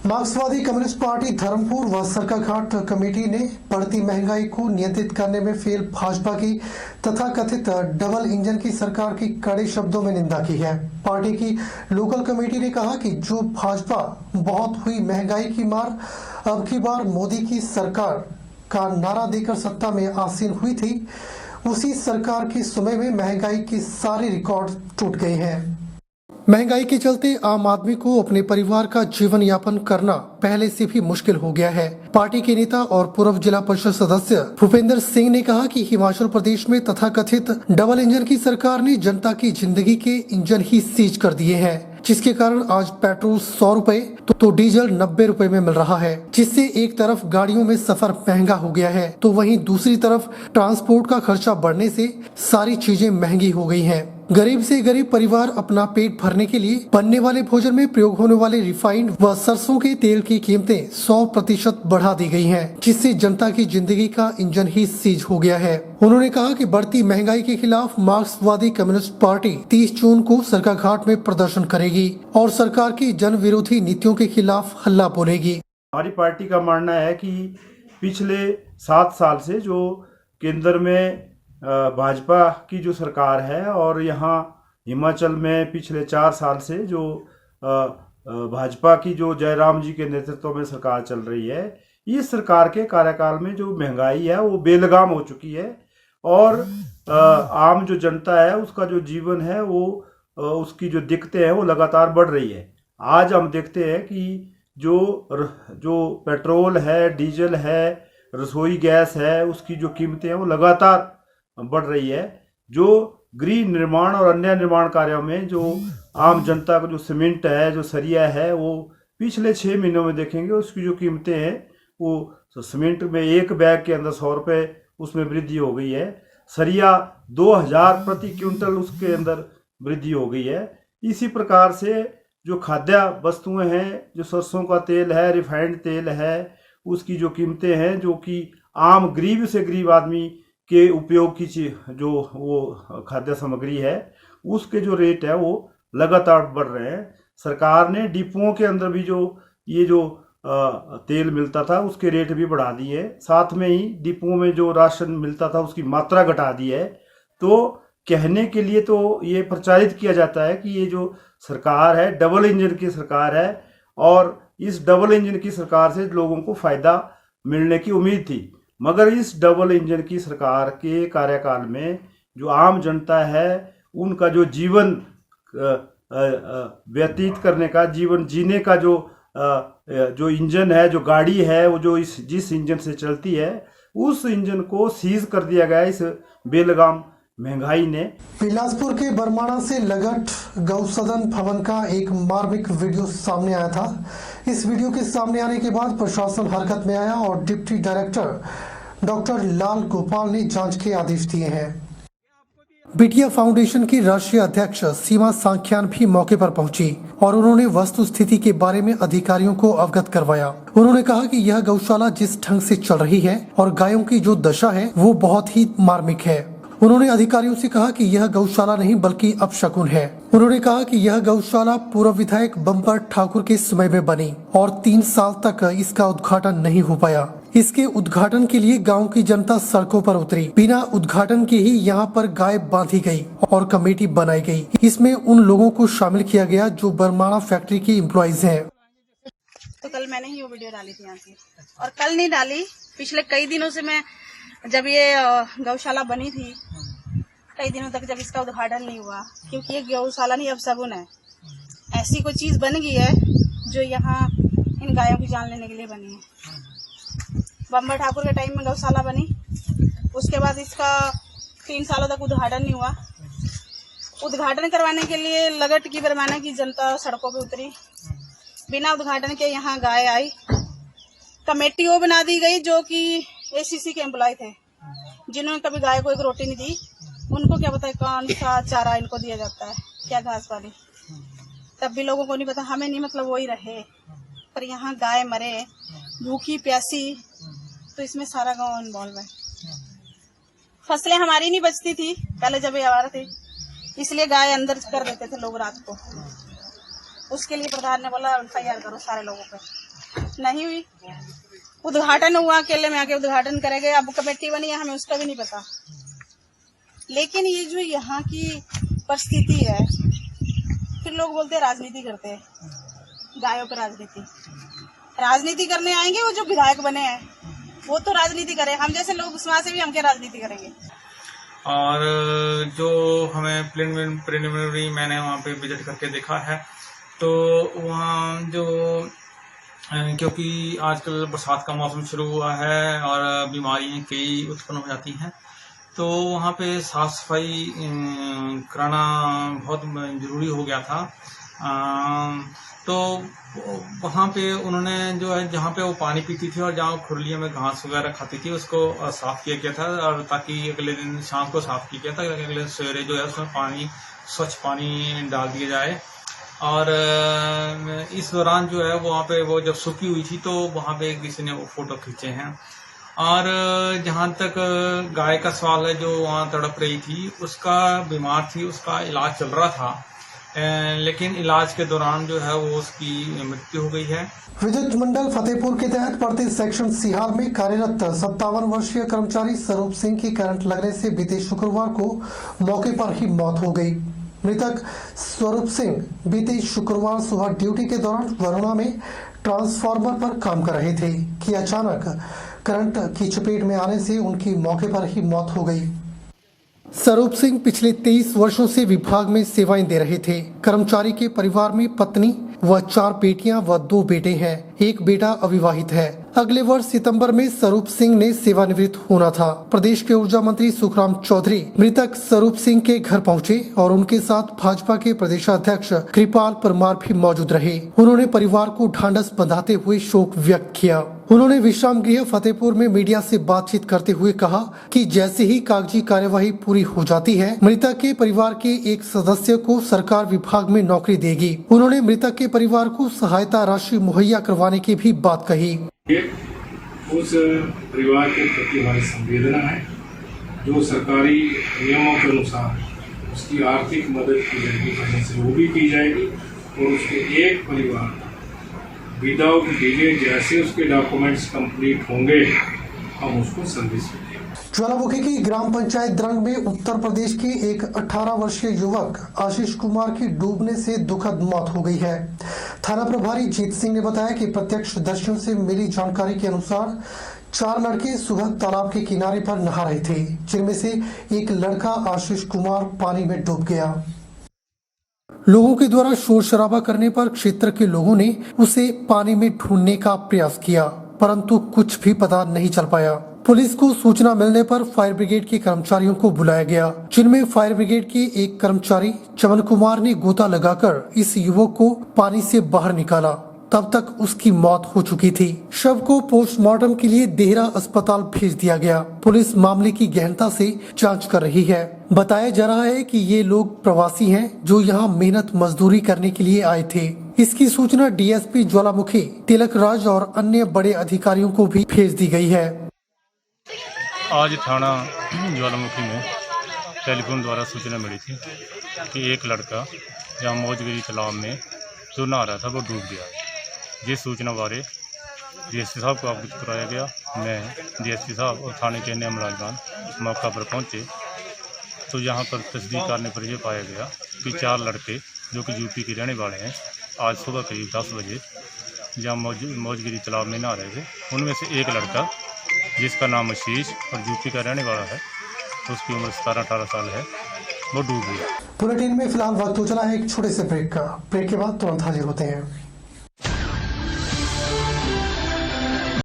मार्क्सवादी communist party Dharampur व Sarkaghat committee ने बढ़ती महंगाई को नियंत्रित करने में फेल भाजपा की तथा कथित डबल इंजन की सरकार की कड़े शब्दों में निंदा की है। पार्टी की लोकल कमेटी ने कहा कि जो भाजपा बहुत हुई महंगाई की मार अब की बार मोदी की सरकार का नारा देकर सत्ता में आसीन हुई थी, उसी सरकार के समय में महंगाई के सारे रिकॉर्ड टूट गए हैं। महंगाई के चलते आम आदमी को अपने परिवार का जीवन यापन करना पहले से भी मुश्किल हो गया है। पार्टी के नेता और पूर्व जिला परिषद सदस्य भूपेंद्र सिंह ने कहा कि हिमाचल प्रदेश में तथाकथित डबल इंजन की सरकार ने जनता की जिंदगी के इंजन ही सीज कर दिए हैं, जिसके कारण आज पेट्रोल 100 रुपए तो डीजल 90 रुपए में मिल रहा है, जिससे एक तरफ गाड़ियों में सफर महंगा हो गया है तो वहीं दूसरी तरफ ट्रांसपोर्ट का खर्चा बढ़ने से सारी चीजें महंगी हो गई हैं। गरीब से गरीब परिवार अपना पेट भरने के लिए बनने वाले भोजन में प्रयोग होने वाले रिफाइंड व सरसों के तेल की कीमतें 100% बढ़ा दी गई हैं, जिससे जनता की जिंदगी का इंजन ही सीज हो गया है। उन्होंने कहा कि बढ़ती महंगाई के खिलाफ मार्क्सवादी कम्युनिस्ट पार्टी 30 जून को सरकाघाट में प्रदर्शन करेगी और सरकार की जन विरोधी नीतियों के खिलाफ हल्ला बोलेगी। हमारी पार्टी का मानना है कि पिछले 7 साल से जो केंद्र में भाजपा की जो सरकार है और यहाँ हिमाचल में पिछले 4 साल से जो भाजपा की जो जयराम जी के नेतृत्व में सरकार चल रही है, इस सरकार के कार्यकाल में जो महंगाई है वो बेलगाम हो चुकी है और आम जो जनता है उसका जो जीवन है वो उसकी जो दिक्कतें हैं वो लगातार बढ़ रही है। आज हम देखते हैं कि जो पेट्रोल है, डीजल है, रसोई गैस है, उसकी जो कीमतें हैं वो लगातार बढ़ रही है। जो गृह निर्माण और अन्य निर्माण कार्यों में जो आम जनता का जो सीमेंट है, जो सरिया है, वो पिछले 6 महीनों में देखेंगे उसकी जो कीमतें हैं वो सीमेंट में एक बैग के अंदर 100 रुपये उसमें वृद्धि हो गई है। सरिया 2000 प्रति क्विंटल उसके अंदर वृद्धि हो गई है। इसी प्रकार से जो खाद्य वस्तुएं हैं, जो सरसों का तेल है, रिफाइंड तेल है, उसकी जो कीमतें हैं जो कि आम गरीब से गरीब आदमी के उपयोग की जो वो खाद्य सामग्री है उसके जो रेट है वो लगातार बढ़ रहे हैं। सरकार ने डिपुओं के अंदर भी जो तेल मिलता था उसके रेट भी बढ़ा दिए, साथ में ही डिपुओं में जो राशन मिलता था उसकी मात्रा घटा दी है। तो कहने के लिए तो ये प्रचारित किया जाता है कि ये जो सरकार है डबल इंजन की सरकार है और इस डबल इंजन की सरकार से लोगों को फायदा मिलने की उम्मीद थी, मगर इस डबल इंजन की सरकार के कार्यकाल में जो आम जनता है उनका जो जीवन व्यतीत करने का, जीवन जीने का जो इंजन है, जो गाड़ी है, वो जो जिस इंजन से चलती है उस इंजन को सीज कर दिया गया इस बेलगाम महंगाई ने। बिलासपुर के बरमाणा से लगट गौसदन भवन का एक मार्मिक वीडियो सामने आया था। इस वीडियो के सामने आने के बाद प्रशासन हरकत में आया और डिप्टी डायरेक्टर डॉक्टर लाल गोपाल ने जांच के आदेश दिए हैं। बिटिया फाउंडेशन की राष्ट्रीय अध्यक्ष सीमा सांख्यान भी मौके पर पहुंची और उन्होंने वस्तु स्थिति के बारे में अधिकारियों को अवगत करवाया। उन्होंने कहा कि यह गौशाला जिस ढंग से चल रही है और गायों की जो दशा है वो बहुत ही मार्मिक है। उन्होंने अधिकारियों से कहा कि यह गौशाला नहीं बल्कि अपशकुन है। उन्होंने कहा कि यह गौशाला पूर्व विधायक बम्पर ठाकुर के समय में बनी और 3 साल तक इसका उद्घाटन नहीं हो पाया। इसके उद्घाटन के लिए गांव की जनता सड़कों पर उतरी। बिना उद्घाटन के ही यहाँ पर गाय बांधी गई और कमेटी बनाई गई। इसमें उन लोगों को शामिल किया गया जो बरमाणा फैक्ट्री के एम्प्लॉइज हैं। तो कल मैंने ही वो वीडियो डाली थी यहाँ की, और कल नहीं डाली, पिछले कई दिनों से मैं जब ये गौशाला बनी थी कई दिनों तक जब इसका उद्घाटन नहीं हुआ, क्योंकि ये गौशाला नहीं अपशगुन है। ऐसी कोई चीज बन गई है जो यहाँ इन गायों की जान लेने के लिए बनी है। बम्बर ठाकुर के टाइम में गौशाला बनी, उसके बाद इसका 3 सालों तक उद्घाटन नहीं हुआ। उद्घाटन करवाने के लिए लगट की बरमाना की जनता सड़कों पे उतरी। बिना उद्घाटन के यहाँ गाय आई, कमेटी वो बना दी गई जो कि एसीसी के एम्प्लॉय थे, जिन्होंने कभी गाय को एक रोटी नहीं दी। उनको क्या पता है कौन सा चारा इनको दिया जाता है, क्या घास पानी, तब भी लोगों को नहीं पता। हमें नहीं मतलब वही रहे, पर यहाँ गाय मरे भूखी प्यासी, तो इसमें सारा गांव इन्वॉल्व है। फसलें हमारी नहीं बचती थी पहले जब ये आवारा थी, इसलिए गाय अंदर कर देते थे लोग रात को। उसके लिए प्रधान ने बोला FIR करो सारे लोगों पे। नहीं हुई। उद्घाटन हुआ, अकेले में आके उद्घाटन करेंगे, अब कमेटी बनी है, हमें उसका भी नहीं पता। लेकिन ये जो यहाँ की परिस्थिति है, फिर लोग बोलते हैं राजनीति करते हैं, गायों पर राजनीति करने आएंगे। वो जो विधायक बने हैं वो तो राजनीति करें, हम जैसे लोग वहाँ से भी हम क्या राजनीति करेंगे। और जो हमें प्रिलिमिनरी मैंने वहाँ पे विजिट करके देखा है, तो वहाँ जो क्योंकि आजकल बरसात का मौसम शुरू हुआ है और बीमारियाँ कई उत्पन्न हो जाती हैं, तो वहाँ पे साफ सफाई कराना बहुत जरूरी हो गया था। तो वहाँ पे उन्होंने जो है जहाँ पे वो पानी पीती थी और जहाँ खुरलियों में घास वगैरह खाती थी उसको साफ किया गया था, और ताकि अगले दिन शाम को साफ किया गया था, अगले सवेरे जो है उसमें स्वच्छ पानी डाल दिया जाए। और इस दौरान जो है वहाँ पे वो जब सूखी हुई थी तो वहाँ पे किसी ने वो फोटो खींचे हैं। और जहाँ तक गाय का सवाल है, जो वहाँ तड़प रही थी, उसका बीमार थी, उसका इलाज चल रहा था, लेकिन इलाज के दौरान जो है वो उसकी मृत्यु हो गई है। विद्युत मंडल फतेहपुर के तहत पड़ते सेक्शन सिहाल में कार्यरत 57 वर्षीय कर्मचारी स्वरूप सिंह की करंट लगने से बीते शुक्रवार को मौके पर ही मौत हो गई। मृतक स्वरूप सिंह बीते शुक्रवार सुबह ड्यूटी के दौरान वरुणा में ट्रांसफार्मर पर काम कर रहे थे कि अचानक करंट की चपेट में आने से उनकी मौके पर ही मौत हो गई। स्वरूप सिंह पिछले 23 वर्षों से विभाग में सेवाएं दे रहे थे। कर्मचारी के परिवार में पत्नी व 4 बेटियां व 2 बेटे हैं। एक बेटा अविवाहित है। अगले वर्ष सितंबर में स्वरूप सिंह ने सेवानिवृत्त होना था। प्रदेश के ऊर्जा मंत्री सुखराम चौधरी मृतक स्वरूप सिंह के घर पहुंचे और उनके साथ भाजपा के प्रदेशाध्यक्ष कृपाल परमार भी मौजूद रहे। उन्होंने परिवार को ढांढस बंधाते हुए शोक व्यक्त किया। उन्होंने विश्राम गृह फतेहपुर में मीडिया से बातचीत करते हुए कहा कि जैसे ही कागजी कार्यवाही पूरी हो जाती है, मृतक के परिवार के एक सदस्य को सरकार विभाग में नौकरी देगी। उन्होंने मृतक के परिवार को सहायता राशि मुहैया करवाने की भी बात कही। उस परिवार के प्रति हमारी संवेदना है, जो सरकारी नियमों के अनुसार उसकी आर्थिक मदद की जाएगी, कहीं से वो भी की जाएगी, और उसके एक परिवार विदाउट डिले जैसे उसके डॉक्यूमेंट्स कंप्लीट होंगे हम उसको सर्विस देंगे। ज्वालामुखी की ग्राम पंचायत द्रंग में उत्तर प्रदेश के एक 18 वर्षीय युवक आशीष कुमार की डूबने से दुखद मौत हो गई है। थाना प्रभारी जीत सिंह ने बताया कि प्रत्यक्षदर्शियों से मिली जानकारी के अनुसार 4 लड़के सुबह तालाब के किनारे पर नहा रहे थे, जिनमें से एक लड़का आशीष कुमार पानी में डूब गया। लोगों के द्वारा शोर शराबा करने पर क्षेत्र के लोगों ने उसे पानी में ढूंढने का प्रयास किया, परंतु कुछ भी पता नहीं चल पाया। पुलिस को सूचना मिलने पर फायर ब्रिगेड के कर्मचारियों को बुलाया गया, जिनमें फायर ब्रिगेड के एक कर्मचारी चमन कुमार ने गोता लगाकर इस युवक को पानी से बाहर निकाला। तब तक उसकी मौत हो चुकी थी। शव को पोस्टमार्टम के लिए देहरा अस्पताल भेज दिया गया। पुलिस मामले की गहनता से जांच कर रही है। बताया जा रहा है कि ये लोग प्रवासी हैं जो यहाँ मेहनत मजदूरी करने के लिए आए थे। इसकी सूचना डीएसपी ज्वालामुखी तिलक राज और अन्य बड़े अधिकारियों को भी भेज दी गई है। आज थाना ज्वालामुखी में टेलीफोन द्वारा सूचना मिली थी कि एक लड़का जहाँ मौजगिरी तालाब में जो नहा रहा था वो डूब गया। जिस सूचना बारे डीएसपी साहब को अवगत कराया गया। मैं डीएसपी साहब और थाने के अन्य मुलाजिमान मौका पर पहुंचे तो यहाँ पर तस्दीक करने पर यह पाया गया कि 4 लड़के जो कि यूपी के रहने वाले हैं आज सुबह करीब 10 बजे जहाँ मौजगिरी तालाब में नहा रहे थे, उनमें से एक लड़का जिसका नाम आशीष और यूपी का रहने वाला है, तो उसकी उम्र 17-18 साल है, वो डूब गया। बुलेटिन में फिलहाल वक्त हो चला है एक छोटे से ब्रेक का। ब्रेक के बाद तुरंत हाजिर होते हैं।